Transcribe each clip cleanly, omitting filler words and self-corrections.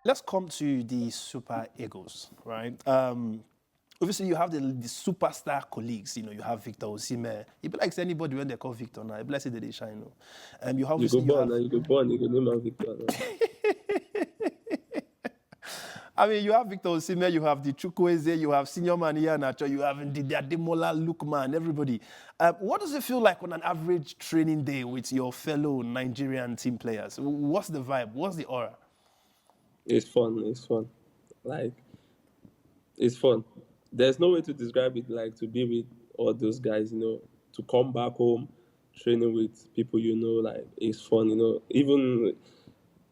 Let's come to the Super Eagles, right? Obviously, you have the superstar colleagues. You have Victor Osimhen. It be like anybody when they call Victor now. It be like they shine. You You go obviously you born, have. and you go born, you go name am Victor. I mean, you have Victor Osimhen, you have the Chukwueze, you have Senior Man Iheanacho, you have the Ademola Lookman, everybody. What does it feel like on an average training day with your fellow Nigerian team players? What's the vibe? What's the aura? It's fun. It's fun. Like, it's fun. There's no way to describe it like to be with all those guys, to come back home, training with people like it's fun, Even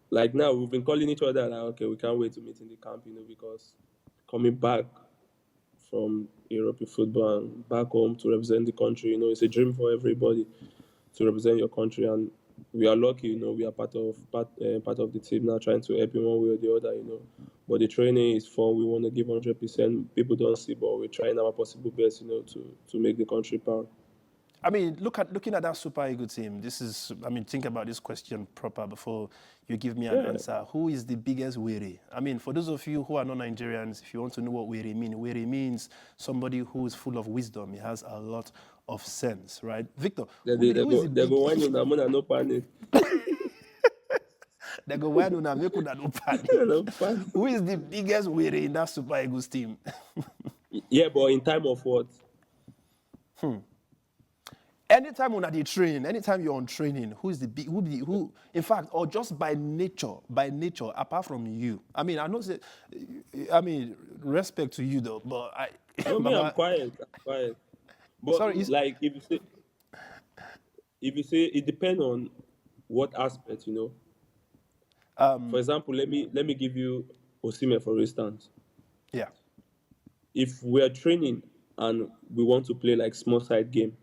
like now we've been calling each other like, okay, we can't wait to meet in the camp, because coming back from European football and back home to represent the country, it's a dream for everybody to represent your country, and we are lucky, we are part of the team now, trying to help in one way or the other, But the training is fun. We want to give 100%. People don't see, but we're trying our possible best, to make the country proud. I mean, looking at that Super Eagles team, think about this question proper before you give me an answer. Who is the biggest weary? I mean, for those of you who are not Nigerians, if you want to know what weary means somebody who is full of wisdom. He has a lot of sense, right? Victor, They go when you no panic. They go when you make no panic. No panic. Who is the biggest weary in that Super Eagles team? Yeah, but in time of what? Anytime anytime you're on training, who is the big, who, in fact, or just by nature, apart from you. I mean, respect to you though, but I'm quiet. But sorry, like if you say it depends on what aspect, For example, let me give you Osimhen, for instance. Yeah. If we are training and we want to play like small side game,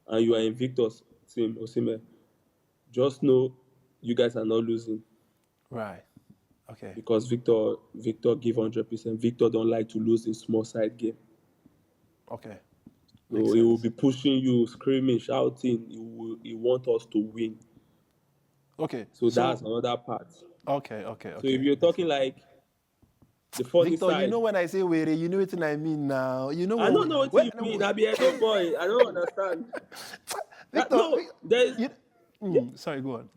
and you are in Victor's team, Osimhen, just know you guys are not losing. Right. Okay. Because Victor give 100%. Victor don't like to lose in small side game. Okay. So he will be pushing you, screaming, shouting. He want us to win. Okay. So that's another part. Okay. So if you're talking like the funny Victor, side, you know when I say weary, you know what I mean now. You know I don't know what you mean. I be a good boy. I don't understand. Victor, sorry, go on.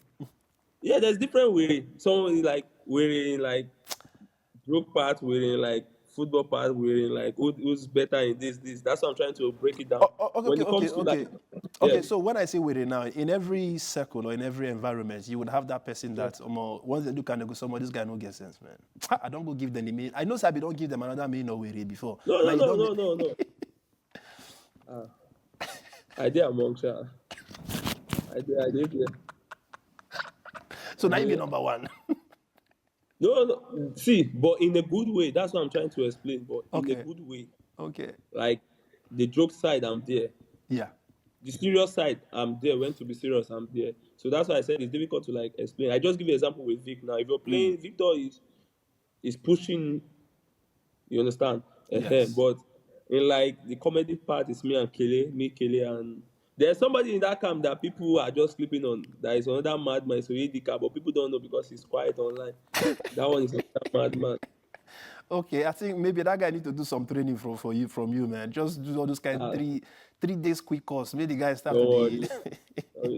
Yeah, there's different way. Someone is like wearing like broke part, wearing like football part, wearing like who's better in this. That's what I'm trying to break it down. Okay, so when I say weary now, in every circle or in every environment, you would have that person that once they look and they go, this guy no get sense, man. I don't go give them the meaning. I know Sabi don't give them another meaning or weary before. No. I did amongst you. I did. Yeah. So now you be number one. No. See, but in a good way. That's what I'm trying to explain. But in a good way. Okay. Like the joke side, I'm there. Yeah. The serious side, I'm there. When to be serious, I'm there. So that's why I said it's difficult to like explain. I just give you an example with Vic now. If you're playing, Victor is pushing. You understand? Yes. But in like the comedy part, it's me, Kele, and there's somebody in that camp that people are just sleeping on. There is another madman, so but people don't know because he's quiet online. That one is another madman. Okay, I think maybe that guy need to do some training from you, man. Just do all those kind of 3 days quick course. Maybe the guy start Don't to worry.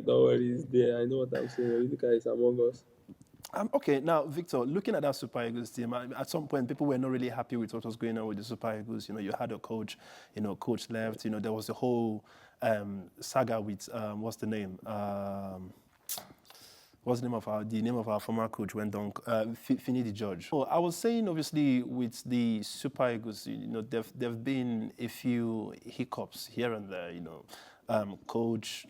Don't worry, he's there. I know what I'm saying. The guy is among us. Okay, now, Victor, looking at that Super Eagles team, at some point, people were not really happy with what was going on with the Super Eagles. You had a coach, coach left. There was a whole saga with, what's the name? What's the name of our former coach went on, Fini the Judge. So I was saying, obviously, with the Super Eagles, there've been a few hiccups here and there, coach.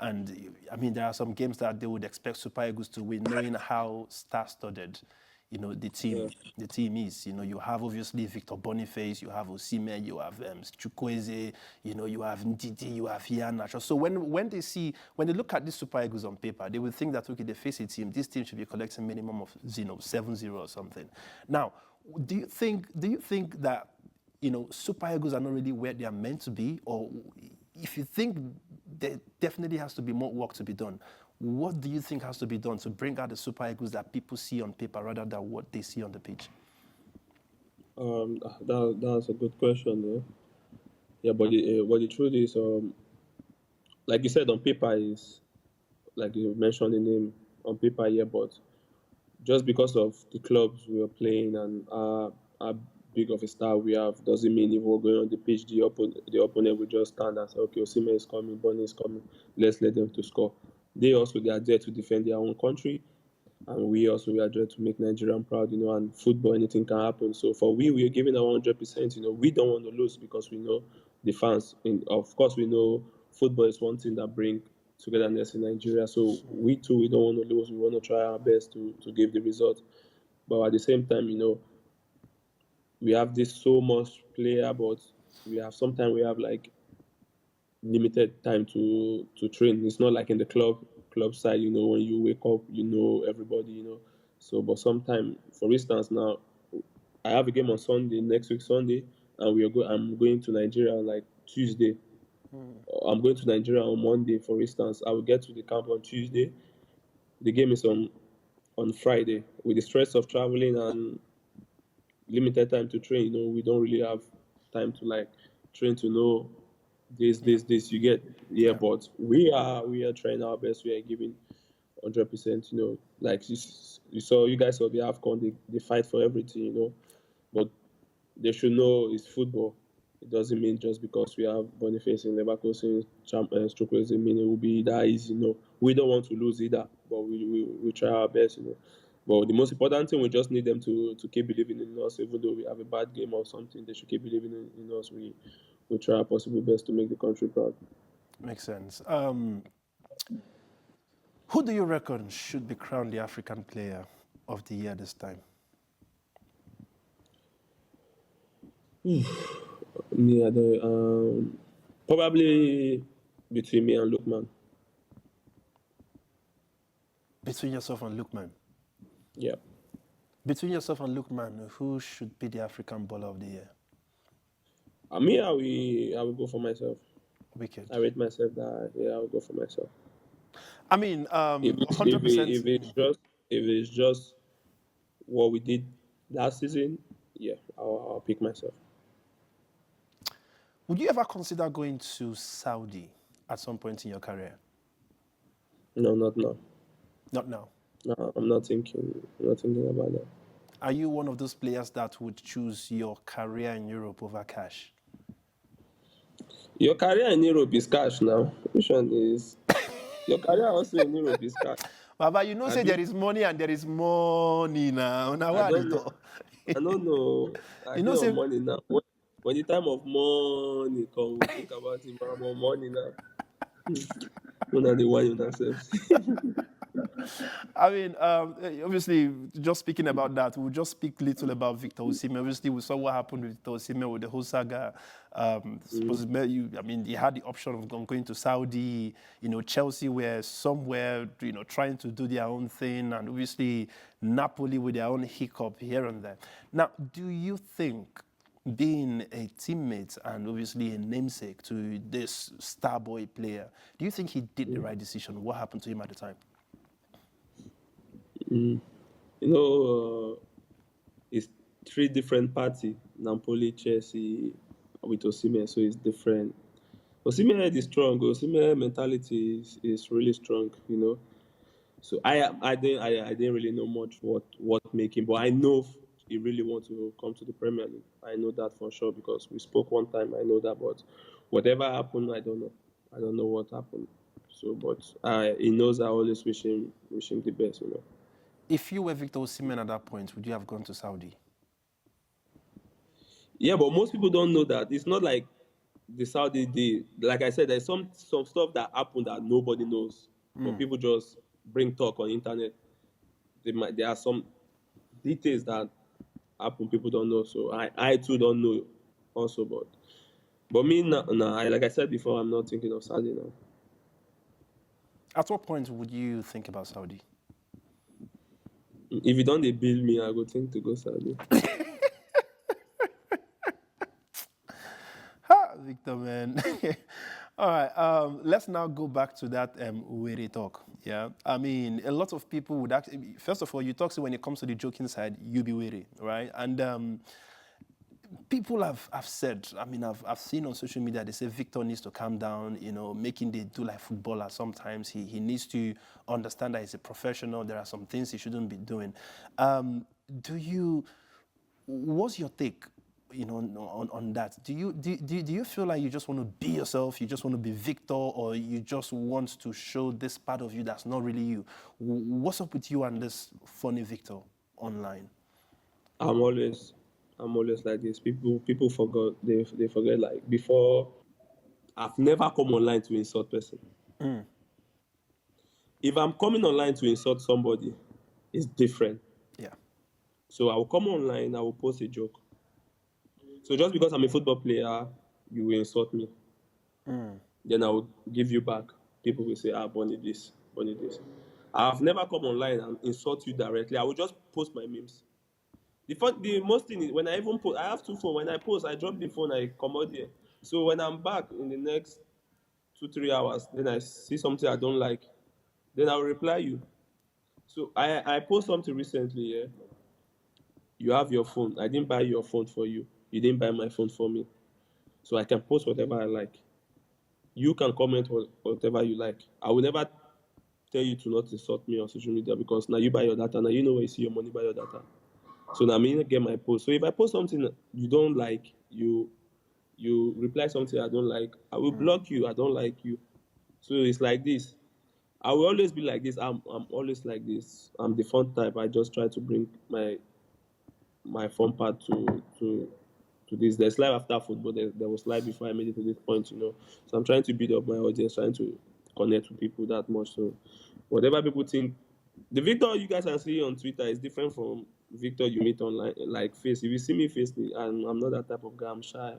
And I mean, there are some games that they would expect Super Eagles to win, knowing how star-studded, the team is. You have obviously Victor Boniface, you have Osimhen, you have Chukwueze, you have Ndidi, you have Iheanacho. So when they look at the Super Eagles on paper, they would think that, okay, they face a team. This team should be collecting minimum of 7-0 or something. Now, do you think that Super Eagles are not really where they are meant to be, or if you think there definitely has to be more work to be done, What do you think has to be done to bring out the Super Eagles that people see on paper rather than what they see on the pitch? That's a good question. Yeah, but the truth is, like you said, on paper is like you mentioned the name on paper, yeah, but just because of the clubs we are playing and how big of a star we have doesn't mean if we're going on the pitch, the opponent will just stand and say, okay, Osimhen is coming, Bonny is coming, let's let them to score. They are there to defend their own country, and we are there to make Nigerian proud, and football, anything can happen. So for we are giving our 100%, we don't want to lose because we know the fans. Of course, we know football is one thing that brings togetherness in Nigeria. So we too, we don't want to lose. We want to try our best to give the result. But at the same time, we have this so much player, but sometimes we have like limited time to train. It's not like in the club side, when you wake up, everybody. So, but sometimes, for instance, now I have a game on Sunday, next week Sunday, and I'm going to Nigeria on like Tuesday. I'm going to Nigeria on Monday, for instance. I will get to the camp on Tuesday. The game is on Friday. With the stress of traveling and limited time to train, we don't really have time to like train to know this you get. Yeah, but we are trying our best. We are giving 100%. Like you saw, you guys saw the AFCON. They fight for everything. But they should know it's football. It doesn't mean just because we have Boniface in Leverkusen, Stroke doesn't mean it will be that easy. We don't want to lose either, but we try our best. But the most important thing, we just need them to keep believing in us. Even though we have a bad game or something, they should keep believing in us. We try our possible best to make the country proud. Makes sense. Who do you reckon should be crowned the African Player of the Year this time? Me, I don't, probably between me and Lookman. Between yourself and Lookman? Yeah. Between yourself and Lookman, who should be the African Baller of the Year? Me, I will go for myself. Wicked. I rate myself that, yeah, I will go for myself. I mean, If 100%. it's just what we did last season, yeah, I'll pick myself. Would you ever consider going to Saudi at some point in your career? No, not now. Not now. No, I'm not thinking about that. Are you one of those players that would choose your career in Europe over cash? Your career in Europe is cash now. Which one is? Your career also in Europe is cash. Baba, say there is money and there is money now. Now I don't know. I don't know. I know say money now. When the time of money comes, we think about it, more money now. When are the one yourselves? I mean, obviously, just speaking about that, we'll just speak little about Victor Osimhen. Obviously, we saw what happened with Victor Osimhen with the whole saga. He had the option of going to Saudi. Chelsea were somewhere, trying to do their own thing, and obviously Napoli with their own hiccup here and there. Now, do you think, being a teammate and obviously a namesake to this star boy player, do you think he did the right decision? What happened to him at the time? It's three different parties. Napoli, Chelsea, with Osimhen, so it's different. Osimhen is strong. Osimhen mentality is really strong. So I didn't really know much what making, but I know he really wants to come to the Premier League. I know that for sure because we spoke one time. I know that, but whatever happened, I don't know. I don't know what happened. So, but he knows I always wish him the best. If you were Victor Osimhen at that point, would you have gone to Saudi? Yeah, but most people don't know that. It's not like the Saudi deal. Like I said, there's some stuff that happened that nobody knows. But people just bring talk on the internet. There are some details that happen people don't know. So I too don't know also. But me, like I said before, I'm not thinking of Saudi now. At what point would you think about Saudi? If you don't bill me, I go think to go Saudi. Victor, man. All right, let's now go back to that Uwere talk. Yeah, I mean, a lot of people would actually, first of all, you talk, so when it comes to the joking side, you be weary, right? And people have said, I mean, I've seen on social media, they say Victor needs to calm down, you know, making they do like footballer sometimes. He needs to understand that he's a professional. There are some things he shouldn't be doing. What's your take, you know, on that? Do you feel like you just want to be yourself, you just want to be Victor, or you just want to show this part of you that's not really you? What's up with you and this funny Victor online? I'm always like this. People forgot they forget like before. I've never come online to insult person. If I'm coming online to insult somebody, it's different. Yeah. So I will come online, I will post a joke. So just because I'm a football player, you will insult me. Then I will give you back. People will say, Bonnie this, Bonnie this. I've never come online and insult you directly. I will just post my memes. The most thing is when I even post, I have two phones. When I post, I drop the phone, I come out here. So when I'm back in the next 2-3 hours, then I see something I don't like, then I'll reply you. So I post something recently, yeah. You have your phone. I didn't buy your phone for you. You didn't buy my phone for me. So I can post whatever I like. You can comment whatever you like. I will never tell you to not insult me on social media because now you buy your data. Now you know where you see your money, buy your data. So now me get my post. So if I post something you don't like, you reply something I don't like, I will block you. I don't like you. So it's like this. I will always be like this. I'm always like this. I'm the fun type. I just try to bring my fun part to this. There's life after football. There was life before I made it to this point, you know. So I'm trying to build up my audience, trying to connect with people that much. So whatever people think, the Victor you guys are seeing on Twitter is different from Victor you meet online, like face. If you see me face, I'm not that type of guy. I'm shy.